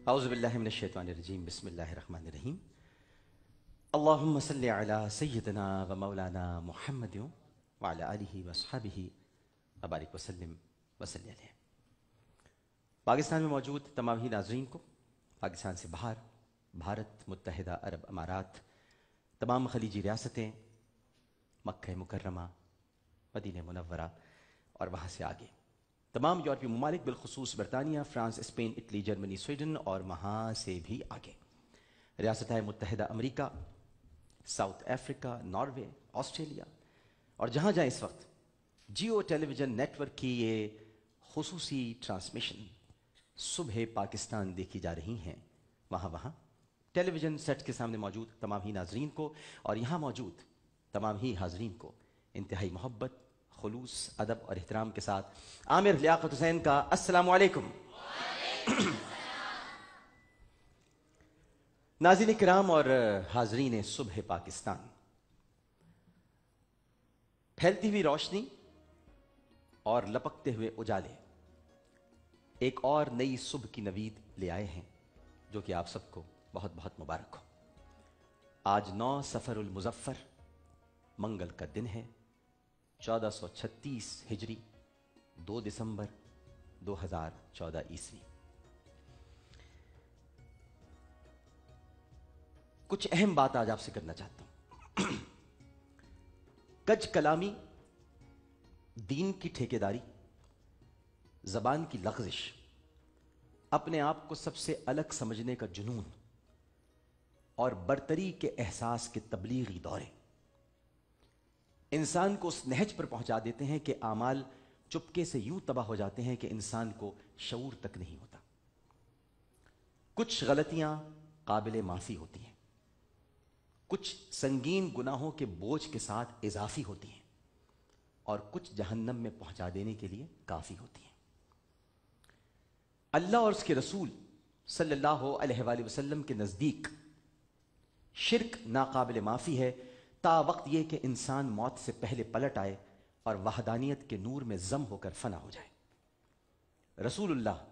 اعوذ باللہ من الشیطان الرجیم بسم اللہ الرحمن الرحیم اللہم صلی علی سیدنا و مولانا محمد وعلی آلہ واصحابہ وبارک وسلم وصلی علیہ۔ پاکستان میں موجود تمام ہی ناظرین کو، پاکستان سے باہر، بھارت، متحدہ عرب امارات، تمام خلیجی ریاستیں، مکہ مکرمہ، مدینہ منورہ اور وہاں سے آگے تمام یورپی ممالک، بالخصوص برطانیہ، France, Spain, Italy, Germany, Sweden اور وہاں سے بھی آگے ریاستہائے متحدہ امریکہ، ساؤتھ افریقہ، ناروے، آسٹریلیا اور جہاں جہاں اس وقت Geo television network کی یہ خصوصی ٹرانسمیشن صبح پاکستان دیکھی جا رہی ہیں، وہاں ٹیلی ویژن سیٹ کے سامنے موجود تمام ہی ناظرین کو اور یہاں موجود تمام ہی حاضرین کو انتہائی محبت، خلوص، ادب اور احترام کے ساتھ عامر لیاقت حسین کا السلام علیکم۔ ناظرین کرام اور حاضرین صبح پاکستان، پھیلتی ہوئی روشنی اور لپکتے ہوئے اجالے ایک اور نئی صبح کی نوید لے آئے ہیں، جو کہ آپ سب کو بہت بہت مبارک ہو۔ آج 9 صفر المظفر منگل کا دن ہے، 1436 ہجری، 2 دسمبر 2014 عیسوی۔ کچھ اہم بات آج آپ سے کرنا چاہتا ہوں۔ کج کلامی، دین کی ٹھیکیداری، زبان کی لغزش، اپنے آپ کو سب سے الگ سمجھنے کا جنون اور برتری کے احساس کے تبلیغی دورے انسان کو اس نہج پر پہنچا دیتے ہیں کہ اعمال چپکے سے یوں تباہ ہو جاتے ہیں کہ انسان کو شعور تک نہیں ہوتا۔ کچھ غلطیاں قابل معافی ہوتی ہیں، کچھ سنگین گناہوں کے بوجھ کے ساتھ اضافی ہوتی ہیں اور کچھ جہنم میں پہنچا دینے کے لیے کافی ہوتی ہیں۔ اللہ اور اس کے رسول صلی اللہ علیہ وآلہ وسلم کے نزدیک شرک ناقابل معافی ہے تا وقت یہ کہ انسان موت سے پہلے پلٹ آئے اور وحدانیت کے نور میں ضم ہو کر فنا ہو جائے۔ رسول اللہ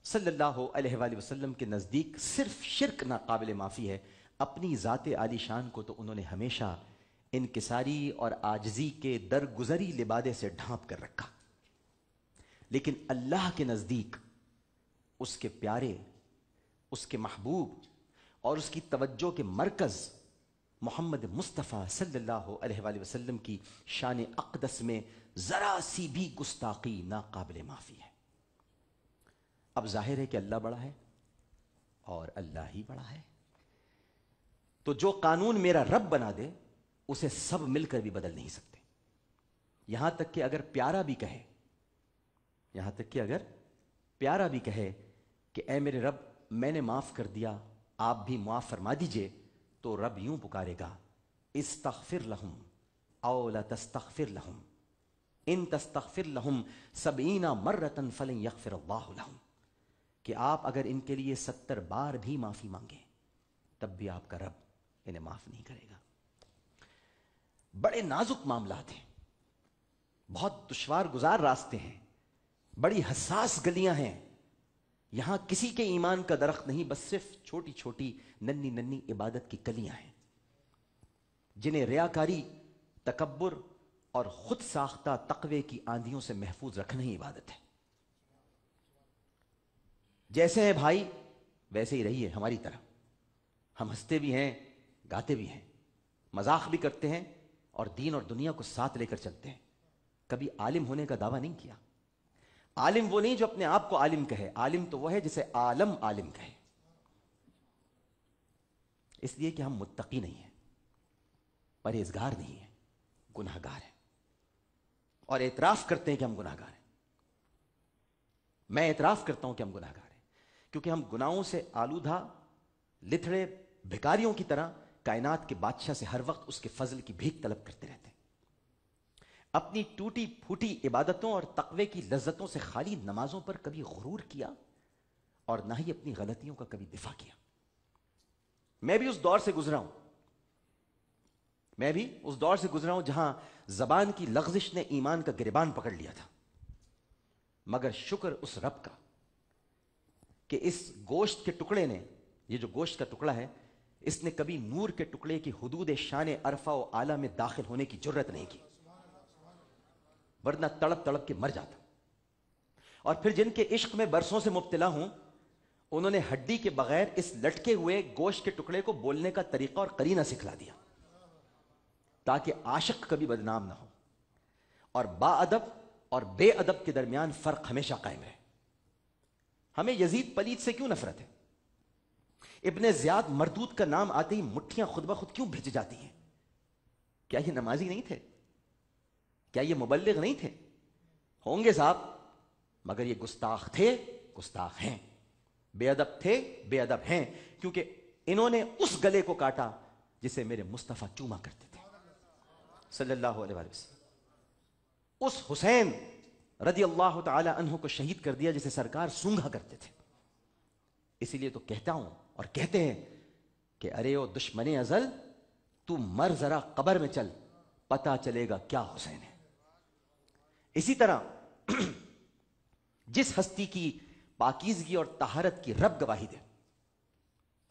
صلی اللہ علیہ وآلہ وسلم کے نزدیک صرف شرک ناقابل معافی ہے، اپنی ذات عالی شان کو تو انہوں نے ہمیشہ انکساری اور عاجزی کے درگزری لبادے سے ڈھانپ کر رکھا، لیکن اللہ کے نزدیک اس کے پیارے، اس کے محبوب اور اس کی توجہ کے مرکز محمد مصطفیٰ صلی اللہ علیہ وآلہ وسلم کی شان اقدس میں ذرا سی بھی گستاخی ناقابل معافی ہے۔ اب ظاہر ہے کہ اللہ بڑا ہے اور اللہ ہی بڑا ہے، تو جو قانون میرا رب بنا دے اسے سب مل کر بھی بدل نہیں سکتے۔ یہاں تک کہ اگر پیارا بھی کہے کہ اے میرے رب میں نے معاف کر دیا، آپ بھی معاف فرما دیجئے، تو رب یوں پکارے گا، استغفر لہم او لا تستغفر لہم ان تستغفر لہم 70 مرۃ فلن یغفر اللہ لہم، کہ آپ اگر ان کے لیے 70 بار بھی معافی مانگیں تب بھی آپ کا رب انہیں معاف نہیں کرے گا۔ بڑے نازک معاملات ہیں، بہت دشوار گزار راستے ہیں، بڑی حساس گلیاں ہیں، یہاں کسی کے ایمان کا درخت نہیں، بس صرف چھوٹی چھوٹی ننھی ننھی عبادت کی کلیاں ہیں، جنہیں ریاکاری، تکبر اور خود ساختہ تقوی کی آندھیوں سے محفوظ رکھنا ہی عبادت ہے۔ جیسے ہیں بھائی ویسے ہی رہیے ہماری طرح، ہم ہنستے بھی ہیں، گاتے بھی ہیں، مذاق بھی کرتے ہیں اور دین اور دنیا کو ساتھ لے کر چلتے ہیں۔ کبھی عالم ہونے کا دعویٰ نہیں کیا۔ عالم وہ نہیں جو اپنے آپ کو عالم کہے، عالم تو وہ ہے جسے عالم عالم کہے، اس لیے کہ ہم متقی نہیں ہیں، پرہیزگار نہیں ہیں، گناہ گار ہیں اور اعتراف کرتے ہیں کہ ہم گناہ گار ہیں۔ میں اعتراف کرتا ہوں کہ ہم گناہ گار ہیں، کیونکہ ہم گناہوں سے آلودہ لتھڑے بھکاریوں کی طرح کائنات کے بادشاہ سے ہر وقت اس کے فضل کی بھیک طلب کرتے رہتے ہیں۔ اپنی ٹوٹی پھوٹی عبادتوں اور تقوی کی لذتوں سے خالی نمازوں پر کبھی غرور کیا اور نہ ہی اپنی غلطیوں کا کبھی دفاع کیا۔ میں بھی اس دور سے گزرا ہوں جہاں زبان کی لغزش نے ایمان کا گریبان پکڑ لیا تھا، مگر شکر اس رب کا کہ اس گوشت کے ٹکڑے نے، یہ جو گوشت کا ٹکڑا ہے، اس نے کبھی نور کے ٹکڑے کی حدود شان عرفہ و اعلیٰ میں داخل ہونے کی جرت نہیں کی، ورنہ تڑپ تڑپ کے مر جاتا۔ اور پھر جن کے عشق میں برسوں سے مبتلا ہوں، انہوں نے ہڈی کے بغیر اس لٹکے ہوئے گوشت کے ٹکڑے کو بولنے کا طریقہ اور قرینہ سکھلا دیا، تاکہ عاشق کبھی بدنام نہ ہو اور با ادب اور بے ادب کے درمیان فرق ہمیشہ قائم رہے۔ ہمیں یزید پلید سے کیوں نفرت ہے؟ ابن زیاد مردود کا نام آتے ہی مٹھیاں خود بخود کیوں بھیج جاتی ہیں؟ کیا یہ نمازی نہیں تھے؟ کیا یہ مبلغ نہیں تھے؟ ہوں گے صاحب، مگر یہ گستاخ تھے، گستاخ ہیں، بے ادب تھے، بے ادب ہیں، کیونکہ انہوں نے اس گلے کو کاٹا جسے میرے مصطفیٰ چوما کرتے تھے صلی اللہ علیہ وسلم۔ اس حسین رضی اللہ تعالی عنہ کو شہید کر دیا جسے سرکار سونگھا کرتے تھے۔ اسی لیے تو کہتا ہوں اور کہتے ہیں کہ ارے او دشمن ازل، تو مر ذرا قبر میں چل، پتا چلے گا کیا حسین ہے۔ اسی طرح جس ہستی کی پاکیزگی اور طہارت کی رب گواہی دے،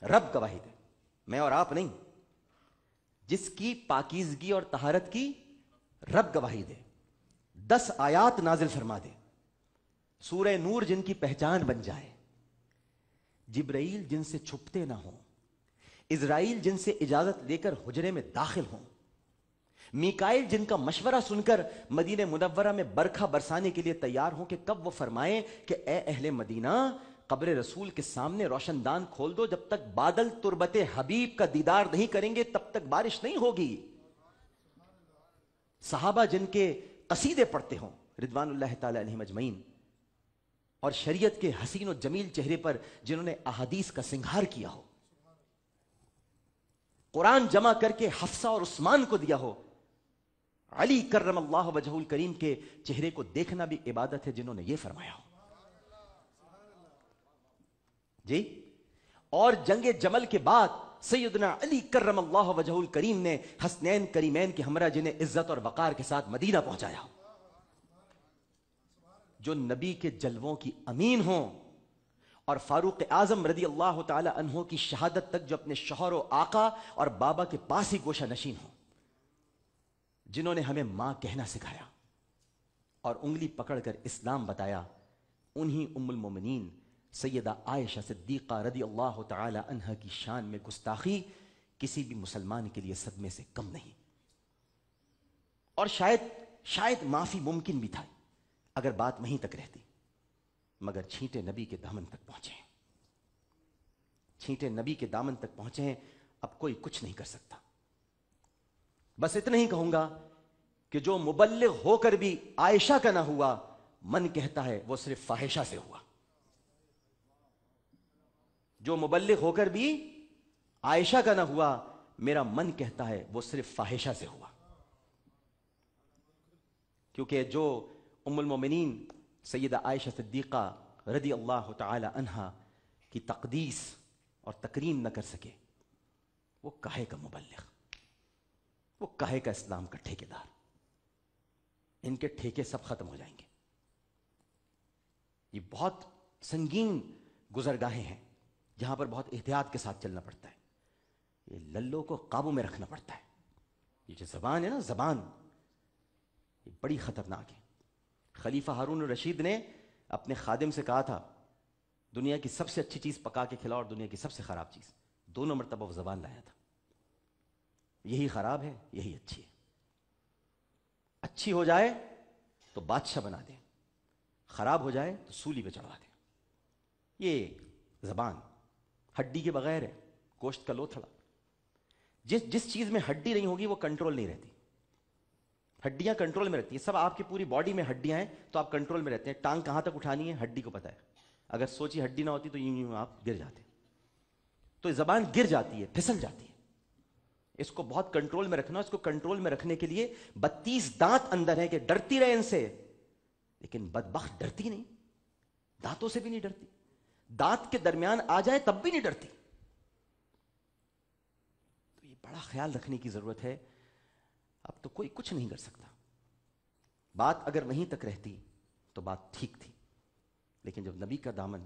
رب گواہی دے، میں اور آپ نہیں، جس کی پاکیزگی اور طہارت کی رب گواہی دے، 10 آیات نازل فرما دے، سورہ نور جن کی پہچان بن جائے، جبرائیل جن سے چھپتے نہ ہوں، اسرائیل جن سے اجازت لے کر حجرے میں داخل ہوں، میکائیل جن کا مشورہ سن کر مدینہ منورہ میں برکھا برسانے کے لیے تیار ہوں کہ کب وہ فرمائیں کہ اے اہل مدینہ، قبر رسول کے سامنے روشن دان کھول دو، جب تک بادل تربت حبیب کا دیدار نہیں کریں گے تب تک بارش نہیں ہوگی۔ صحابہ جن کے قصیدے پڑھتے ہوں رضوان اللہ تعالی علیہم اجمعین، اور شریعت کے حسین و جمیل چہرے پر جنہوں نے احادیث کا سنگھار کیا ہو، قرآن جمع کر کے حفصہ اور عثمان کو دیا ہو، علی کرم اللہ وجہ الکریم کے چہرے کو دیکھنا بھی عبادت ہے جنہوں نے یہ فرمایا ہو جی۔ اور جنگ جمل کے بعد سیدنا علی کرم اللہ وجہ الکریم نے حسنین کریمین کے ہمراہ جنہیں عزت اور وقار کے ساتھ مدینہ پہنچایا ہو، جو نبی کے جلووں کی امین ہوں، اور فاروق اعظم رضی اللہ تعالی عنہ کی شہادت تک جو اپنے شوہر و آقا اور بابا کے پاس ہی گوشہ نشین ہوں، جنہوں نے ہمیں ماں کہنا سکھایا اور انگلی پکڑ کر اسلام بتایا، انہی ام المومنین سیدہ عائشہ صدیقہ رضی اللہ تعالی عنہ کی شان میں گستاخی کسی بھی مسلمان کے لیے صدمے سے کم نہیں، اور شاید معافی ممکن بھی تھا اگر بات وہیں تک رہتی، مگر چھینٹے نبی کے دامن تک پہنچے ہیں، چھینٹے نبی کے دامن تک پہنچے ہیں، اب کوئی کچھ نہیں کر سکتا۔ بس اتنا ہی کہوں گا کہ جو مبلغ ہو کر بھی عائشہ کا نہ ہوا، من کہتا ہے وہ صرف فاحشہ سے ہوا۔ جو مبلغ ہو کر بھی عائشہ کا نہ ہوا، میرا من کہتا ہے وہ صرف فاحشہ سے ہوا، کیونکہ جو ام المومنین سیدہ عائشہ صدیقہ رضی اللہ تعالی عنہا کی تقدیس اور تکریم نہ کر سکے، وہ کاہے کا مبلغ، وہ کاہے کا اسلام کا ٹھیکیدار؟ ان کے ٹھیکے سب ختم ہو جائیں گے۔ یہ بہت سنگین گزرگاہیں ہیں جہاں پر بہت احتیاط کے ساتھ چلنا پڑتا ہے، یہ للوں کو قابو میں رکھنا پڑتا ہے۔ یہ جو زبان ہے نا، زبان یہ بڑی خطرناک ہے۔ خلیفہ ہارون الرشید نے اپنے خادم سے کہا تھا دنیا کی سب سے اچھی چیز پکا کے کھلاؤ اور دنیا کی سب سے خراب چیز، دونوں مرتبہ وہ زبان لایا تھا۔ یہی خراب ہے، یہی اچھی ہے۔ اچھی ہو جائے تو بادشاہ بنا دیں، خراب ہو جائے تو سولی پہ چڑھا دیں۔ یہ زبان ہڈی کے بغیر ہے، گوشت کا لوتھڑا۔ جس چیز میں ہڈی نہیں ہوگی وہ کنٹرول نہیں رہتی۔ ہڈیاں کنٹرول میں رہتی ہیں، سب آپ کی پوری باڈی میں ہڈیاں ہیں تو آپ کنٹرول میں رہتے ہیں۔ ٹانگ کہاں تک اٹھانی ہے ہڈی کو پتہ ہے، اگر سوچی ہڈی نہ ہوتی تو یوں آپ گر جاتے۔ تو زبان گر جاتی ہے، پھسل جاتی ہے۔ اس کو بہت کنٹرول میں رکھنا، اس کو کنٹرول میں رکھنے کے لیے 32 دانت اندر ہیں کہ ڈرتی رہے ان سے، لیکن بدبخت ڈرتی نہیں، دانتوں سے بھی نہیں ڈرتی، دانت کے درمیان آ جائے تب بھی نہیں ڈرتی۔ تو یہ بڑا خیال رکھنے کی ضرورت ہے۔ اب تو کوئی کچھ نہیں کر سکتا۔ بات اگر وہیں تک رہتی تو بات ٹھیک تھی، لیکن جب نبی کا دامن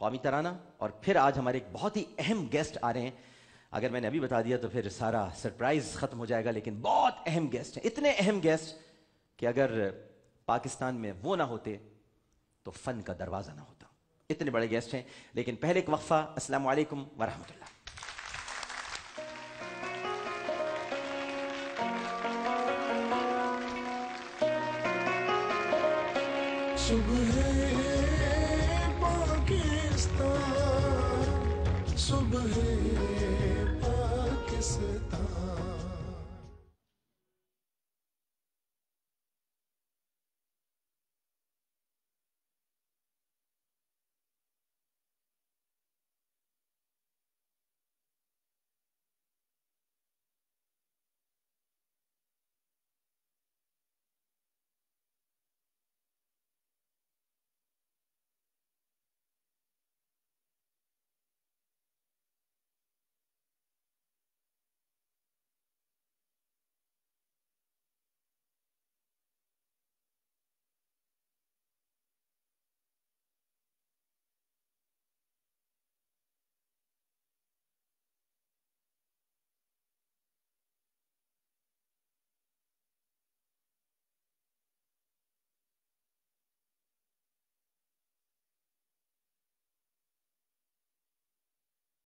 قومی ترانہ، اور پھر آج ہمارے ایک بہت ہی اہم گیسٹ آ رہے ہیں. اگر میں نے ابھی بتا دیا تو پھر سارا سرپرائز ختم ہو جائے گا، لیکن بہت اہم گیسٹ ہیں، اتنے اہم گیسٹ کہ اگر پاکستان میں وہ نہ ہوتے تو فن کا دروازہ نہ ہوتا. اتنے بڑے گیسٹ ہیں. لیکن پہلے ایک وقفہ. السلام علیکم ورحمۃ اللہ. صبح پاکستان، صبح پاکستان.